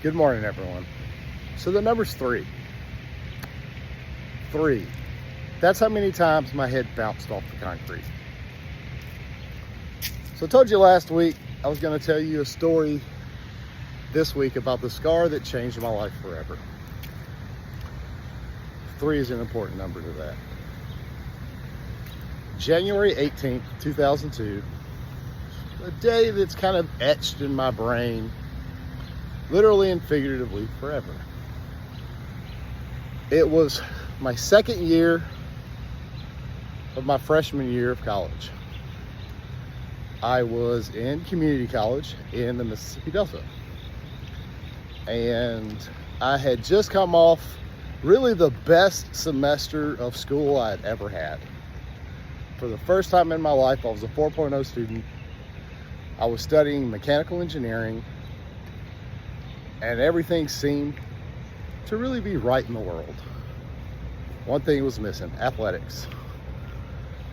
Good morning, everyone. So the number's 3. 3. That's how many times my head bounced off the concrete. So I told you last week I was going to tell you a story this week about the scar that changed my life forever. 3 is an important number to that. January 18th, 2002, a day that's kind of etched in my brain, literally and figuratively, forever. It was my second year of my freshman year of college. I was in community college in the Mississippi Delta. And I had just come off really the best semester of school I had ever had. For the first time in my life, I was a 4.0 student. I was studying mechanical engineering, and everything seemed to really be right in the world. One thing was missing: athletics.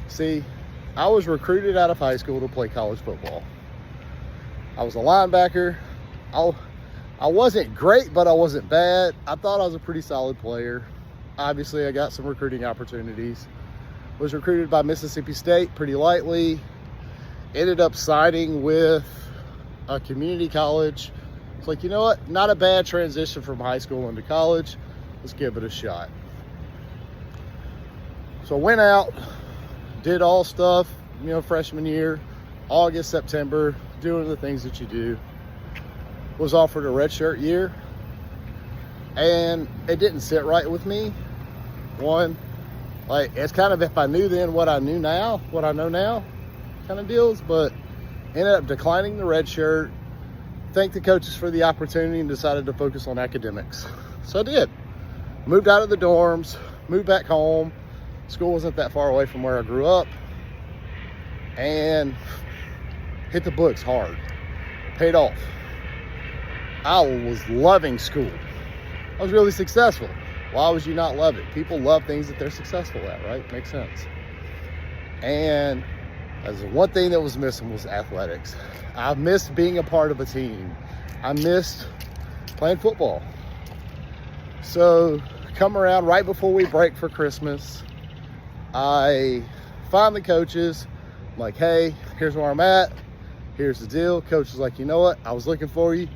See, I was recruited out of high school to play college football. I was a linebacker. I wasn't great, but I wasn't bad. I thought I was a pretty solid player. Obviously, I got some recruiting opportunities. Was recruited by Mississippi State pretty lightly. Ended up signing with a community college. It's like, you know what? Not a bad transition from high school into college. Let's give it a shot. So I went out, did all stuff, freshman year, August, September, doing the things that you do. Was offered a redshirt year, and it didn't sit right with me. One, it's kind of if I knew then what I know now kind of deals, but ended up declining the red shirt, thanked the coaches for the opportunity, and decided to focus on academics. So I did. Moved out of the dorms, moved back home. School wasn't that far away from where I grew up, and hit the books hard. Paid off. I was loving school. I was really successful. Why would you not love it? People love things that they're successful at, right? Makes sense. And as one thing that was missing was athletics. I missed being a part of a team. I missed playing football. So come around right before we break for Christmas, I find the coaches. I'm like, hey, here's where I'm at. Here's the deal. Coach is like, you know what? I was looking for you.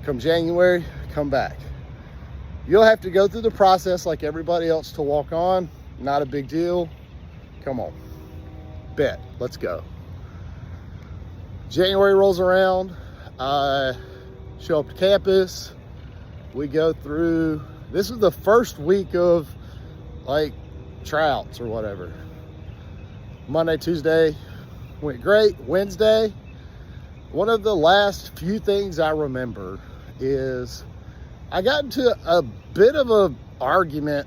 Come January, come back. You'll have to go through the process like everybody else to walk on. Not a big deal. Come on. Bet. Let's go. January rolls around. I show up to campus. We go through, this is the first week of tryouts or whatever. Monday, Tuesday went great. Wednesday, one of the last few things I remember is I got into a bit of an argument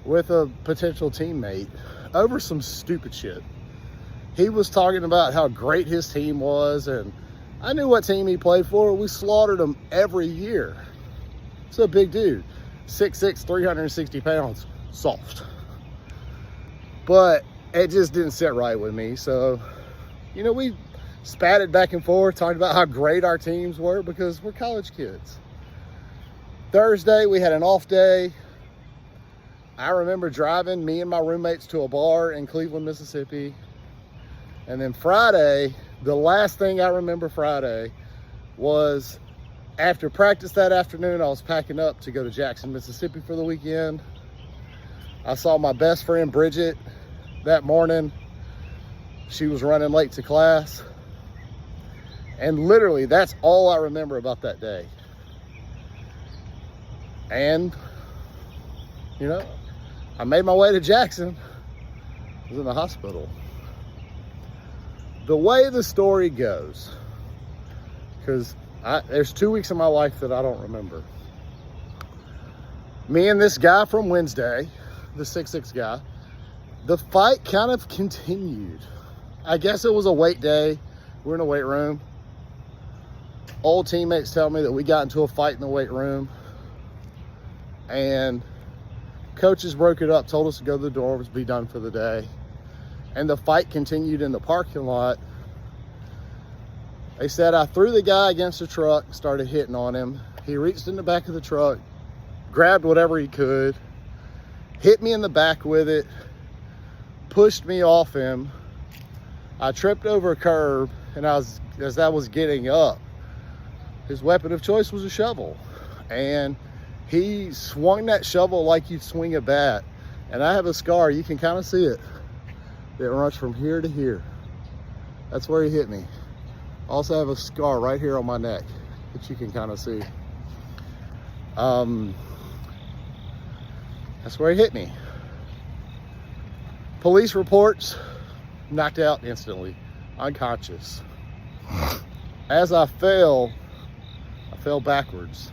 with a potential teammate over some stupid shit. He was talking about how great his team was, and I knew what team he played for. We slaughtered him every year. It's a big dude. 6'6", 360 pounds. Soft. But it just didn't sit right with me. So, we spatted back and forth, talking about how great our teams were because we're college kids. Thursday, we had an off day. I remember driving me and my roommates to a bar in Cleveland, Mississippi. And then Friday, the last thing I remember Friday was after practice that afternoon, I was packing up to go to Jackson, Mississippi for the weekend. I saw my best friend, Bridget, that morning. She was running late to class. And literally, that's all I remember about that day. And, I made my way to Jackson. I was in the hospital. The way the story goes, because there's 2 weeks of my life that I don't remember. Me and this guy from Wednesday, the 6'6" guy, the fight kind of continued. I guess it was a weight day. We're in a weight room. Old teammates tell me that we got into a fight in the weight room, and coaches broke it up, told us to go to the dorms, be done for the day. And the fight continued in the parking lot. They said I threw the guy against the truck, started hitting on him. He reached in the back of the truck, grabbed whatever he could, hit me in the back with it, pushed me off him. I tripped over a curb, and as I was getting up, his weapon of choice was a shovel. And he swung that shovel like you'd swing a bat. And I have a scar, you can kind of see it. It runs from here to here. That's where he hit me. Also have a scar right here on my neck that you can kind of see. That's where he hit me. Police reports, knocked out instantly, unconscious. As I fell backwards.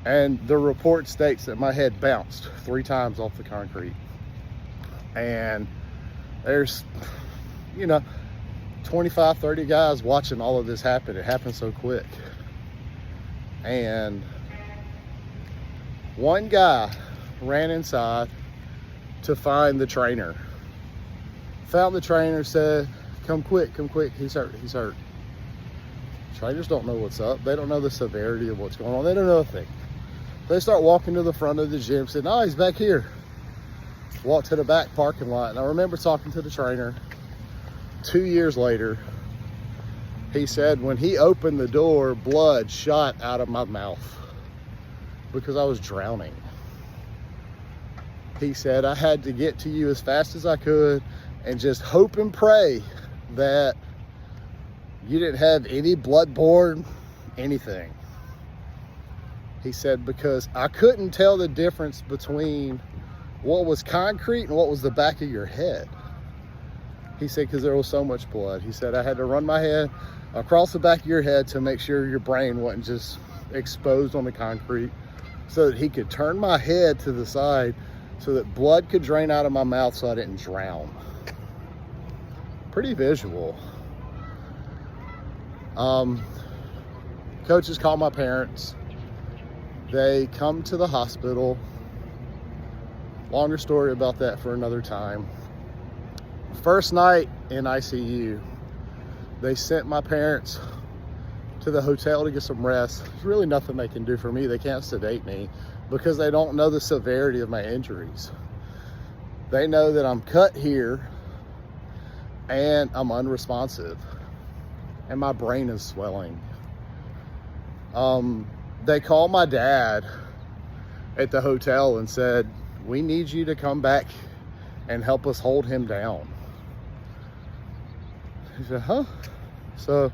And the report states that my head bounced 3 times off the concrete. And there's, 25, 30 guys watching all of this happen. It happened so quick. And one guy ran inside to find the trainer. Found the trainer, said, come quick, he's hurt. Trainers don't know what's up. They don't know the severity of what's going on. They don't know a thing. They start walking to the front of the gym, said, oh, he's back here. Walked to the back parking lot, and I remember talking to the trainer 2 years later. He said when he opened the door, blood shot out of my mouth because I was drowning. He said I had to get to you as fast as I could and just hope and pray that you didn't have any bloodborne anything. He said because I couldn't tell the difference between what was concrete and what was the back of your head. He said because there was so much blood. He said I had to run my head across the back of your head to make sure your brain wasn't just exposed on the concrete, so that he could turn my head to the side so that blood could drain out of my mouth so I didn't drown. Pretty visual. Coaches call my parents. They come to the hospital. Longer story about that for another time. First night in ICU, they sent my parents to the hotel to get some rest. There's really nothing they can do for me. They can't sedate me because they don't know the severity of my injuries. They know that I'm cut here and I'm unresponsive and my brain is swelling. They called my dad at the hotel and said, we need you to come back and help us hold him down. He said, huh? So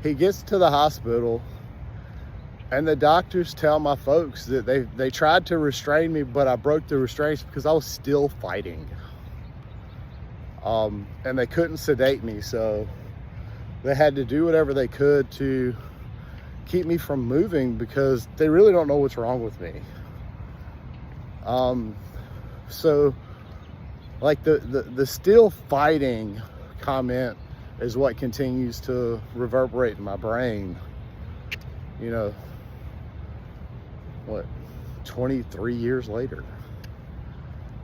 he gets to the hospital and the doctors tell my folks that they tried to restrain me, but I broke the restraints because I was still fighting. And they couldn't sedate me, so they had to do whatever they could to keep me from moving because they really don't know what's wrong with me. So like the still fighting comment is what continues to reverberate in my brain. 23 years later.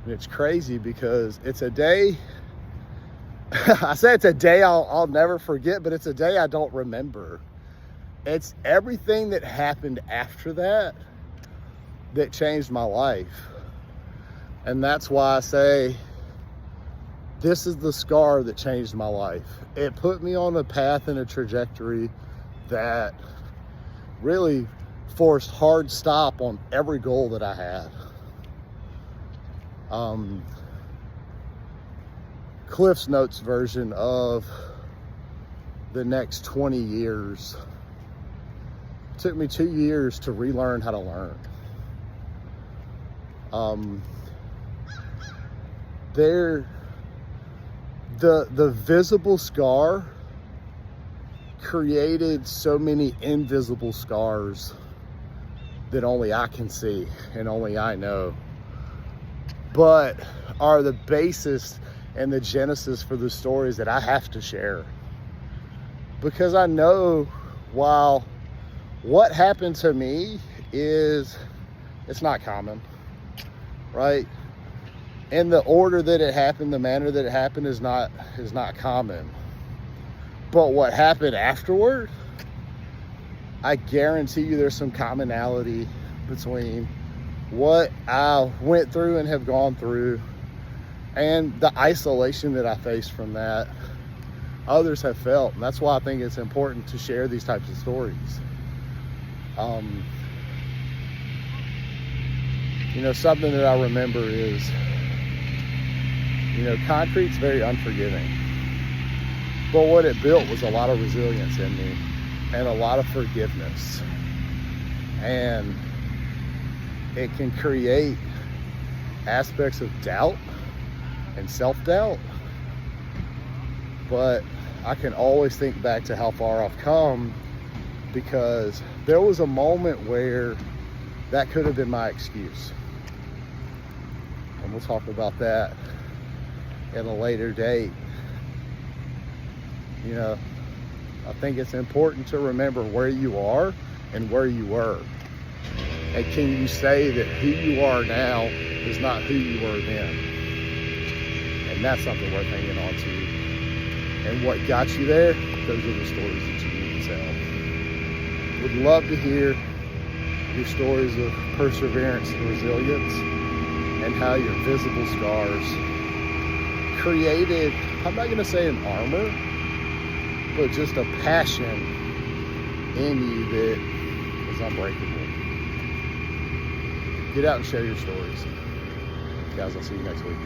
And it's crazy because it's a day, I say it's a day I'll never forget, but it's a day I don't remember. It's everything that happened after that changed my life. And that's why I say this is the scar that changed my life. It put me on a path and a trajectory that really forced hard stop on every goal that I had. Cliff's Notes version of the next 20 years. It took me 2 years to relearn how to learn. The visible scar created so many invisible scars that only I can see and only I know, but are the basis and the genesis for the stories that I have to share. Because I know while what happened to me it's not common, right? And the order that it happened, the manner that it happened is not common. But what happened afterward, I guarantee you there's some commonality between what I went through and have gone through and the isolation that I faced from that others have felt. And that's why I think it's important to share these types of stories. You know, something that I remember is, you know, concrete's very unforgiving. But what it built was a lot of resilience in me and a lot of forgiveness. And it can create aspects of doubt and self-doubt. But I can always think back to how far I've come, because there was a moment where that could have been my excuse. And we'll talk about that in a later date. You know, I think it's important to remember where you are and where you were. And can you say that who you are now is not who you were then? And that's something worth hanging on to. And what got you there, those are the stories that you need to tell. Would love to hear your stories of perseverance and resilience, and how your visible scars created, I'm not going to say an armor, but just a passion in you that is unbreakable. Get out and share your stories. Guys, I'll see you next week.